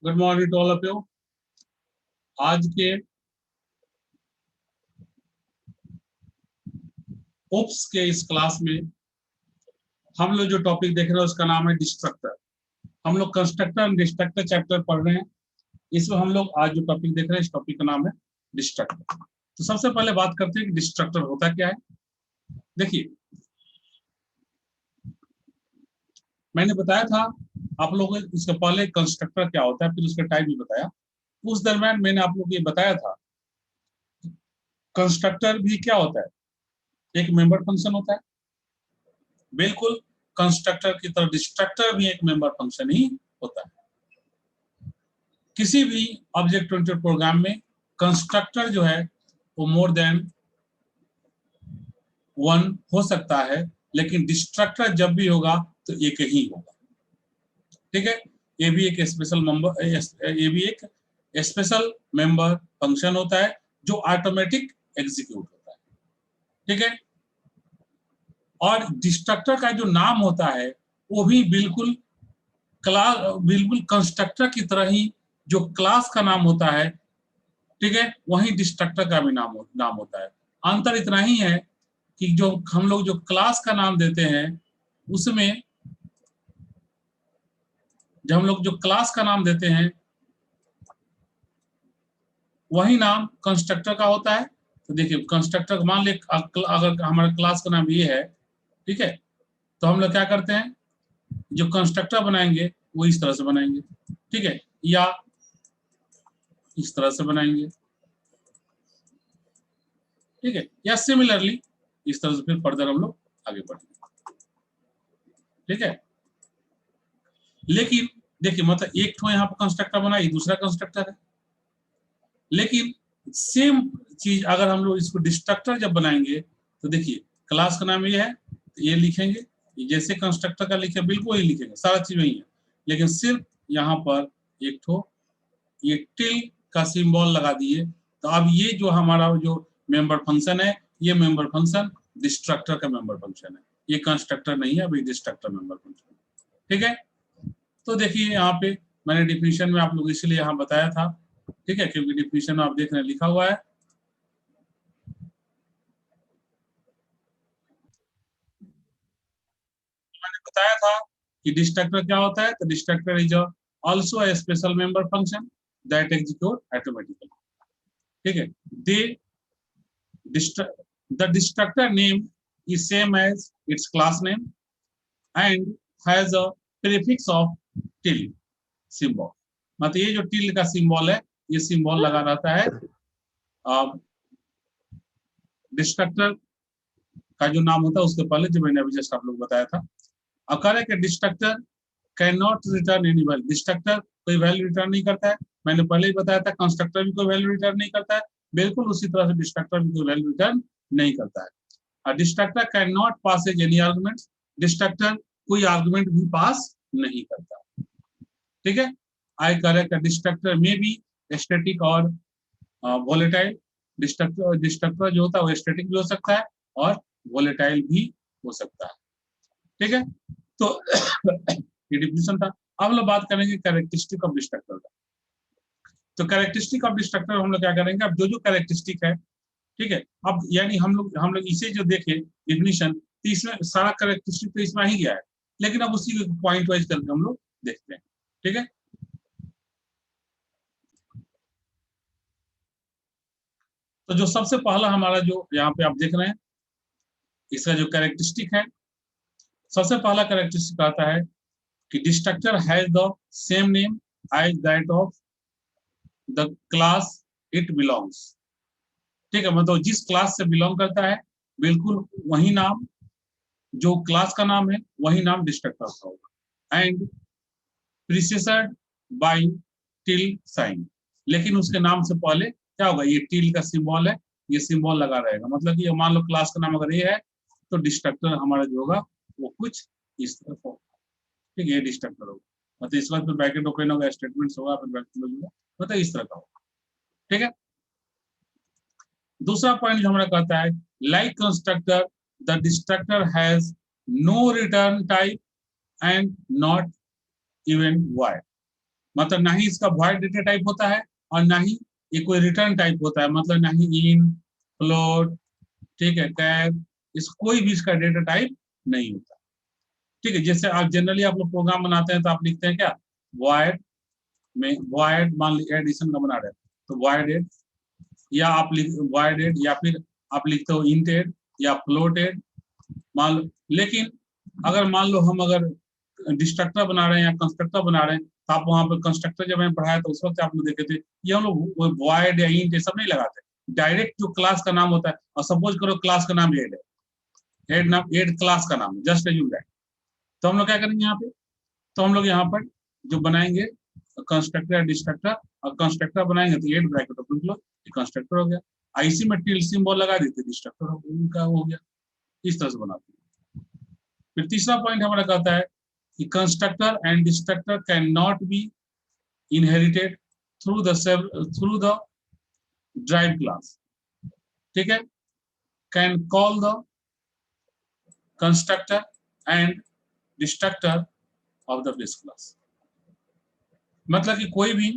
Good morning to all of you. आज के oops के इस क्लास में हम लोग जो टॉपिक देख रहे हैं उसका नाम है डिस्ट्रक्टर। हम लोग कंस्ट्रक्टर एंड डिस्ट्रक्टर चैप्टर पढ़ रहे हैं। इसमें हम लोग आज जो टॉपिक देख रहे हैं इस टॉपिक का नाम है डिस्ट्रक्टर। तो सबसे पहले बात करते हैं कि डिस्ट्रक्टर होता क्या है। देखिए, मैंने बताया था आप लोगों को इसके पहले कंस्ट्रक्टर क्या होता है, फिर उसका टाइप भी बताया। उस दरम्यान मैंने आप लोगों को ये बताया था कंस्ट्रक्टर भी क्या होता है, एक मेंबर फंक्शन होता है। बिल्कुल कंस्ट्रक्टर की तरह डिस्ट्रक्टर भी एक मेंबर फंक्शन ही होता है। किसी भी ऑब्जेक्ट ओरिएंटेड प्रोग्राम में कंस्ट्रक्टर जो है वो मोर देन वन हो सकता है, लेकिन डिस्ट्रक्टर जब भी होगा तो एक ही होगा। ठीक है, ये भी एक स्पेशल मेंबर, ये भी एक स्पेशल मेंबर फंक्शन होता है जो ऑटोमेटिक एग्जीक्यूट होता है। ठीक है, और डिस्ट्रक्टर का जो नाम होता है वो भी बिल्कुल कंस्ट्रक्टर की तरह ही जो क्लास का नाम होता है, ठीक है, वही डिस्ट्रक्टर का भी नाम होता है। अंतर इतना ही है कि जो हम लोग जो क्लास का नाम देते हैं उसमें, जब हम लोग जो क्लास का नाम देते हैं वही नाम कंस्ट्रक्टर का होता है। तो देखिए, कंस्ट्रक्टर मान लिया अगर हमारे क्लास का नाम ये है, ठीक है, तो हम लोग क्या करते हैं, जो कंस्ट्रक्टर बनाएंगे वो इस तरह से बनाएंगे, ठीक है, या इस तरह से बनाएंगे, ठीक है, या सिमिलरली इस तरह से फिर फर्दर हम लोग आगे बढ़ेंगे। ठीक है, लेकिन देखिए, मतलब एक तो यहाँ पर कंस्ट्रक्टर बना, ये दूसरा कंस्ट्रक्टर है, लेकिन सेम चीज अगर हम लोग इसको डिस्ट्रक्टर जब बनाएंगे तो देखिए क्लास का नाम ये है तो ये लिखेंगे, जैसे कंस्ट्रक्टर का लिखे बिल्कुल ही लिखेंगे, सारा चीज वही है, लेकिन सिर्फ यहाँ पर एक ठो ये टिल का सिंबल लगा दिए। तो अब ये जो हमारा जो मेंबर फंक्शन है, ये मेंबर फंक्शन डिस्ट्रक्टर का मेंबर फंक्शन है, ये कंस्ट्रक्टर नहीं है, अभी डिस्ट्रक्टर मेंबर फंक्शन। ठीक है, तो देखिए यहाँ पे मैंने डिफिनीशन में आप लोग इसलिए यहाँ बताया था, ठीक है, क्योंकि डिफिनीशन आप देख रहे हैं लिखा हुआ है, मैंने बताया था कि डिस्ट्रक्टर क्या होता है। तो destructor is also a special member function that execute automatically. ठीक है, दे the destructor name is same as its class name and has a prefix of till symbol। मतलब ये जो टिल का सिंबल है, ये सिंबल लगा रहता है डिस्ट्रक्टर का जो नाम होता है उसके पहले, जो मैंने अभी जस्ट आप लोग बताया था। अब कह रहे हैं कि destructor can not return any value, destructor कोई वैल्यू रिटर्न नहीं करता है। मैंने पहले ही बताया था कंस्ट्रक्टर भी कोई वैल्यू रिटर्न नहीं करता है, बिल्कुल उसी तरह से डिस्ट्रक्टर भी कोई वैल्यू रिटर्न नहीं करता है। Destructor can not pass any argument, destructor कोई आर्गुमेंट भी पास नहीं करता। ठीक है, आई करेक्ट डिस्ट्रक्टर में भी स्टैटिक और वोलेटाइल। डिस्ट्रक्टर जो होता है वो स्टैटिक भी हो सकता है और वोलेटाइल भी हो सकता है। ठीक है, तो ये डिफिनेशन था। अब हम लोग बात करेंगे कैरेक्टरिस्टिक ऑफ डिस्ट्रक्टर का। तो कैरेक्टरिस्टिक ऑफ डिस्ट्रक्टर हम लोग क्या करेंगे, अब जो जो कैरेक्टरिस्टिक है, ठीक है, अब यानी हम लोग इसे जो देखे डिफिनेशन, तो इसमें सारा कैरेक्टरिस्टिक तो इसमें ही गया है, लेकिन अब उसी पॉइंट वाइज करके हम लोग देखते हैं। ठीक है, तो जो सबसे पहला हमारा जो यहाँ पे आप देख रहे हैं इसका जो कैरेक्टरिस्टिक है, सबसे पहला कैरेक्टरिस्टिक आता है कि destructor has the same name as that of the class it belongs. ठीक है, मतलब जिस क्लास से बिलोंग करता है बिल्कुल वही नाम, जो क्लास का नाम है वही नाम डिस्ट्रक्टर का होगा, एंड प्रीसेसड बाय टिल साइन। लेकिन उसके नाम से पहले क्या होगा, ये टिल का सिंबल है, ये सिंबल लगा रहेगा। मतलब कि मान लो क्लास का नाम अगर ये है तो डिस्ट्रक्टर हमारा जो होगा वो कुछ इस तरह होगा। ठीक है, ये डिस्ट्रक्टर होगा, मतलब इस बार फिर ब्रैकेट ओपन होगा, स्टेटमेंट्स होगा, फिर ब्रैकेट क्लोज होगा, मतलब इस तरह का होगा। ठीक है, दूसरा पॉइंट जो हमारा कहता है like constructor the destructor has no return type and not even void. मतलब ना ही इसका वॉइड डेटा टाइप होता है और ना ही ये कोई रिटर्न टाइप होता है, मतलब ना ही इन, फ्लोट, ठीक है, कैर, इस कोई भी इसका डेटा टाइप नहीं होता। ठीक है, जैसे आप जनरली आप लोग प्रोग्राम बनाते हैं तो आप लिखते हैं क्या, वॉइड में, वॉइड मान लीजिए एडिशन का बना रहे हैं तो वॉइड एड, या आप लिख वॉइड एड, या फिर आप लिखते हो इंट एड या फ्लोट एड मान लो। लेकिन अगर मान लो हम अगर डिस्ट्रक्टर बना रहे हैं या कंस्ट्रक्टर बना रहे हैं तो आप वहां पर कंस्ट्रक्टर जब हमें पढ़ाया तो उस वक्त आप लोग देखे थे ये हम लोग वॉइड या इंट ये सब नहीं लगाते, डायरेक्ट जो क्लास का नाम होता है, और सपोज करो क्लास का नाम एड है, एड नाम, एड क्लास का नाम जस्ट यूज दैट, तो हम लोग क्या करेंगे यहाँ पे, तो हम लोग यहाँ पर जो बनाएंगे कंस्ट्रक्टर या डिस्ट्रक्टर, और कंस्ट्रक्टर बनाएंगे तो add bracket open close, constructor हो गया, आईसी में टिल सिंबल लगा देते डिस्ट्रक्टर उनका हो गया, इस तरह से बनाते हैं। फिर तीसरा पॉइंट हमारा कहता है कि constructor and destructor can not be inherited through the drive class, ठीक है, can call the constructor and destructor of the base class. मतलब कि कोई भी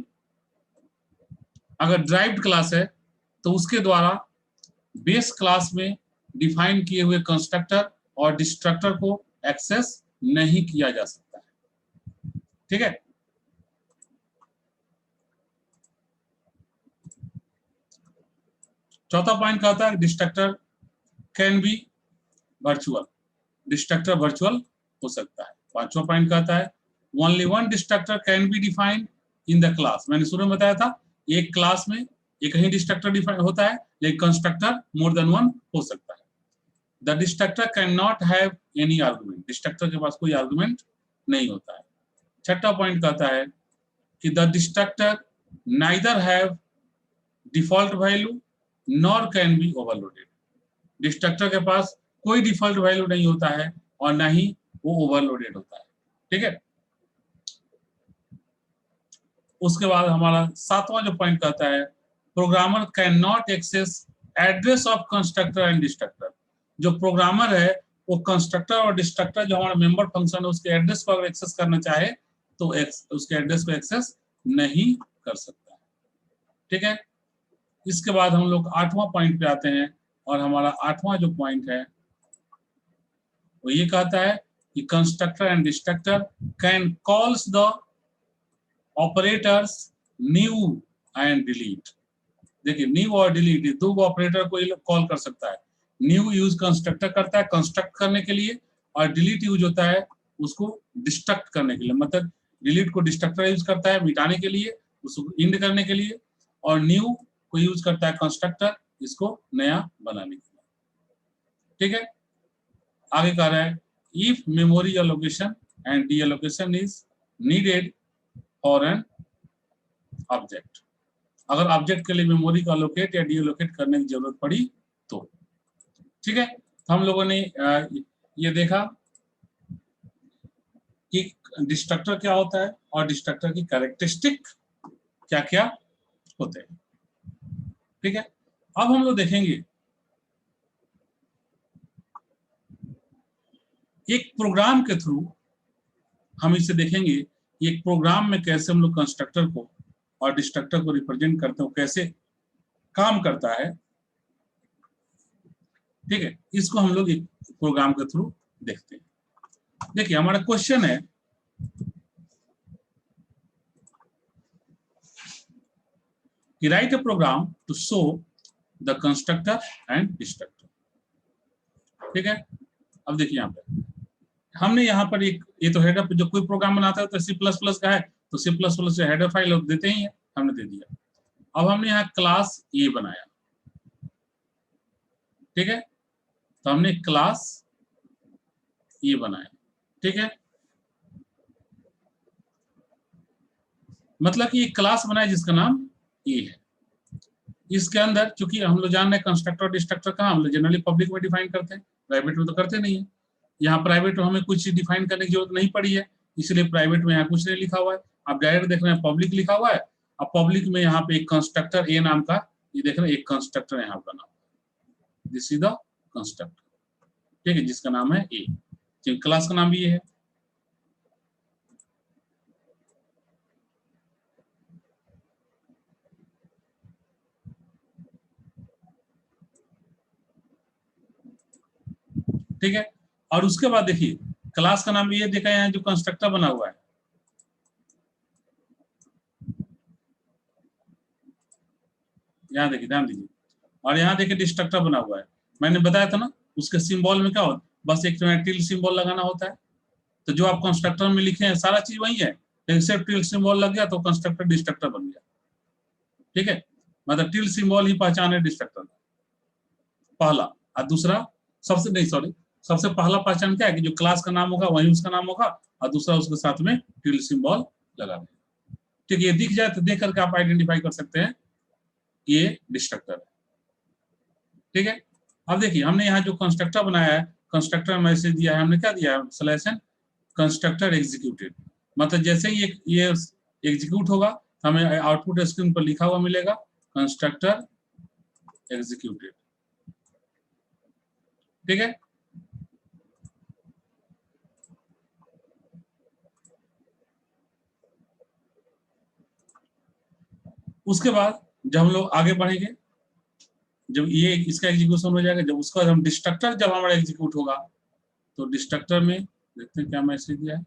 अगर ड्राइव्ड क्लास है तो उसके द्वारा बेस क्लास में डिफाइन किए हुए कंस्ट्रक्टर और डिस्ट्रक्टर को एक्सेस नहीं किया जा सकता है, ठीक है। चौथा पॉइंट कहता है destructor can be virtual, destructor virtual हो सकता है। पांचवा पॉइंट कहता है only one destructor can be defined in the class, मैंने शुरू में बताया था एक क्लास में एक ही डिस्ट्रक्टर डिफाइन होता है, लेकिन कंस्ट्रक्टर मोर देन वन हो सकता है। The destructor can not have any argument, destructor के पास कोई आर्गुमेंट नहीं होता है। छठा पॉइंट कहता है कि the destructor neither have default value nor can be overloaded, destructor के पास कोई डिफॉल्ट वैल्यू नहीं होता है और ना ही वो ओवरलोडेड होता है, ठीक है। उसके बाद हमारा सातवां जो पॉइंट कहता है programmer can not access address of constructor and destructor, जो प्रोग्रामर है वो कंस्ट्रक्टर और डिस्ट्रक्टर जो हमारा मेंबर फंक्शन है उसके एड्रेस को अगर एक्सेस करना चाहे तो उसके एड्रेस को एक्सेस नहीं कर सकता है, ठीक है। इसके बाद हम लोग आठवां पॉइंट पे आते हैं और हमारा आठवां जो पॉइंट है वो ये कहता है कि constructor and destructor can calls the operators new and delete. देखिए न्यू और डिलीट दो ऑपरेटर को कॉल कर सकता है, न्यू यूज कंस्ट्रक्टर करता है कंस्ट्रक्ट करने के लिए, और डिलीट यूज होता है उसको डिस्ट्रक्ट करने के लिए, मतलब डिलीट को डिस्ट्रक्टर यूज करता है मिटाने के लिए, उसको इंड करने के लिए, और न्यू को यूज करता है कंस्ट्रक्टर इसको नया बनाने के लिए, ठीक है। आगे कह रहा है if memory allocation and D allocation is needed for an object, अगर ऑब्जेक्ट के लिए मेमोरी को एलोकेट या डी एलोकेट करने की जरूरत पड़ी तो, ठीक है। हम लोगों ने ये देखा कि डिस्ट्रक्टर क्या होता है और डिस्ट्रक्टर की कैरेक्टरिस्टिक क्या क्या होते हैं, ठीक है। अब हम लोग देखेंगे एक प्रोग्राम के थ्रू, हम इसे देखेंगे एक प्रोग्राम में कैसे हम लोग कंस्ट्रक्टर को और डिस्ट्रक्टर को रिप्रेजेंट करते हो, कैसे काम करता है, ठीक है। इसको हम लोग एक प्रोग्राम के थ्रू देखते हैं। देखिए हमारा क्वेश्चन है कि write a program to show the constructor and destructor, ठीक है। अब देखिए यहाँ पे हमने यहाँ पर एक ये तो हेडर, जो कोई प्रोग्राम बनाता है तो C++ का है तो C++ से हेडर फाइल देते ही है, हमने दे दिया। अब हमने यहाँ क्लास ए बनाया, ठीक है, तो हमने क्लास ए बनाया, ठीक है। मतलब कि एक क्लास बनाया जिसका नाम ए है। इसके अंदर चूंकि हम लोग जान रहे हैं कंस्ट्रक्टर डिस्ट्रक्टर का हम लोग जनरली पब्लिक में डिफाइन करते हैं, प्राइवेट में तो करते नहीं है। यहाँ प्राइवेट में हमें कुछ डिफाइन करने की जरूरत नहीं पड़ी है, इसलिए प्राइवेट में यहाँ कुछ नहीं लिखा हुआ है। आप डायरेक्ट देख रहे हैं पब्लिक लिखा हुआ है, अब पब्लिक में यहाँ पे एक कंस्ट्रक्टर ए नाम का, ये देख रहे हैं एक कंस्ट्रक्टर यहाँ बना हुआ है, दिस इज द कंस्ट्रक्टर, ठीक है, जिसका नाम है ए, क्लास का नाम भी ये है। ठीक है। और उसके बाद देखिए क्लास का नाम ये देखा है जो कंस्ट्रक्टर बना हुआ है, यहाँ देखिए ध्यान दीजिए, और यहाँ देखिए डिस्ट्रक्टर बना हुआ है। मैंने बताया था ना उसके सिंबल में क्या होता है, बस एक टिल सिंबल लगाना होता है। तो जो आप कंस्ट्रक्टर में लिखे हैं सारा चीज वही है, लेकिन सिर्फ टिल सिंबल लग गया तो कंस्ट्रक्टर डिस्ट्रक्टर बन गया। ठीक है, मतलब टिल सिंबल ही पहचान है डिस्ट्रक्टर पहला। और दूसरा सबसे नहीं सॉरी सबसे पहला पहचान क्या है कि जो क्लास का नाम होगा वही उसका नाम होगा, और दूसरा उसके साथ में टिल सिंबल लगा दें। ठीक है, ये दिख जाए तो देख करके आप आइडेंटिफाई कर सकते हैं ये डिस्ट्रक्टर है। ठीक है, अब देखिए हमने यहाँ जो कंस्ट्रक्टर बनाया है, कंस्ट्रक्टर मैसेज दिया है, हमने क्या दिया है, सिलेक्शन कंस्ट्रक्टर एग्जीक्यूटेड। मतलब जैसे ही ये एग्जीक्यूट होगा हमें आउटपुट स्क्रीन पर लिखा हुआ मिलेगा कंस्ट्रक्टर एग्जीक्यूटेड। ठीक है, उसके बाद जब हम लोग आगे बढ़ेंगे, जब ये इसका एग्जीक्यूशन हो जाएगा, जब उसका हम डिस्ट्रक्टर जब हमारा एग्जीक्यूट होगा तो डिस्ट्रक्टर में देखते हैं क्या मैसेज दिया है।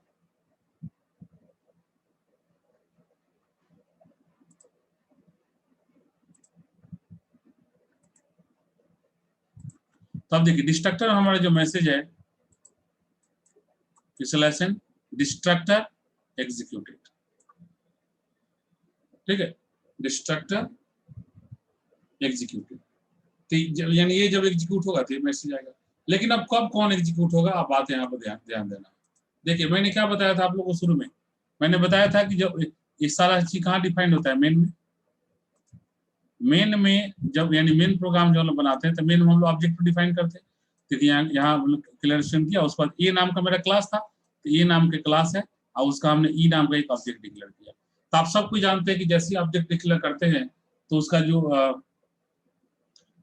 तो अब देखिए डिस्ट्रक्टर हमारा जो मैसेज है, सिलेक्शन डिस्ट्रक्टर एग्जीक्यूटेड। ठीक है, डिस्ट्रक्टर एग्जीक्यूटेड, तो यानी ये जब एग्जीक्यूट होगा तो ये मैसेज आएगा। लेकिन अब कब कौन एग्जीक्यूट होगा, आप बात यहाँ पर ध्यान देना। देखिए मैंने क्या बताया था आप लोगों को शुरू में, मैंने बताया था कि जब ये सारा चीज कहाँ डिफाइंड होता है, मेन में। मेन में जब यानी मेन प्रोग्राम जो हम लोग बनाते हैं तो मेन में हम लोग ऑब्जेक्ट डिफाइन करते हैं। क्योंकि यहाँ क्लियरेशन किया, उसके बाद ए नाम का मेरा क्लास था, तो ए नाम के क्लास है और उसका हमने ई नाम का एक ऑब्जेक्ट डिक्लेयर किया। तो आप सब कुछ जानते हैं कि जैसे ऑब्जेक्ट डिक्लेयर करते हैं तो उसका जो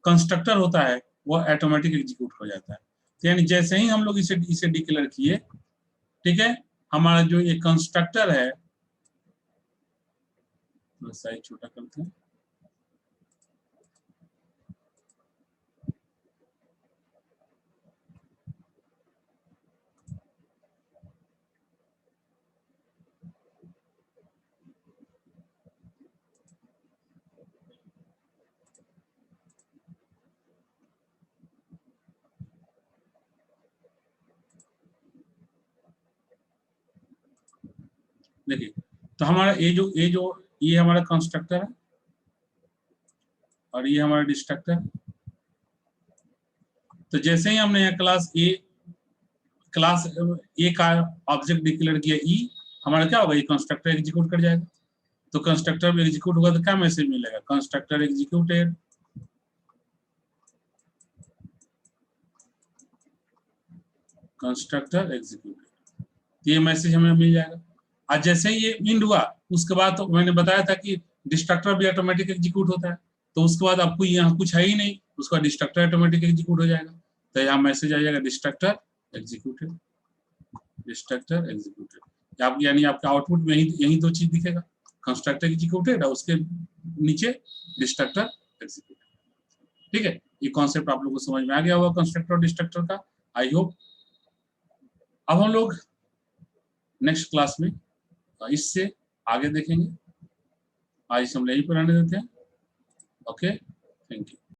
कंस्ट्रक्टर होता है वो ऑटोमेटिक एग्जीक्यूट हो जाता है। तो यानी जैसे ही हम लोग इसे इसे डिक्लेयर किए, ठीक है, हमारा जो ये कंस्ट्रक्टर है, साइज छोटा करते हैं, देखिए तो हमारा ये हमारा कंस्ट्रक्टर है और ये हमारा डिस्ट्रक्टर। तो जैसे ही हमने यहाँ क्लास ए का ऑब्जेक्ट डिक्लेयर किया ई, हमारा क्या होगा, ये कंस्ट्रक्टर एग्जीक्यूट कर जाएगा। तो कंस्ट्रक्टर में एग्जीक्यूट होगा तो क्या मैसेज मिलेगा, कंस्ट्रक्टर एग्जीक्यूटेड। कंस्ट्रक्टर एग्जीक्यूटेड, ये मैसेज हमें मिल जाएगा। आज जैसे ही ये इंड हुआ उसके बाद तो मैंने बताया था कि डिस्ट्रक्टर भी ऑटोमेटिक एग्जीक्यूट होता है, तो उसके बाद आपको यहाँ कुछ है ही नहीं, उसका डिस्ट्रक्टर ऑटोमेटिक एग्जीक्यूट हो जाएगा। तो यहाँ मैसेज आ जाएगा डिस्ट्रक्टर एग्जीक्यूटेड, डिस्ट्रक्टर एग्जीक्यूटेड। आप यानी आपका आउटपुट में यही दो चीज दिखेगा, कंस्ट्रक्टर एग्जीक्यूटेड और उसके नीचे डिस्ट्रक्टर एग्जीक्यूटेड। ठीक है, ये कॉन्सेप्ट आप लोगों को समझ में आ गया होगा कंस्ट्रक्टर और डिस्ट्रक्टर का, आई होप। अब हम लोग नेक्स्ट क्लास में इससे आगे देखेंगे। आज हम यहीं पर रहने देते हैं। Okay, thank you.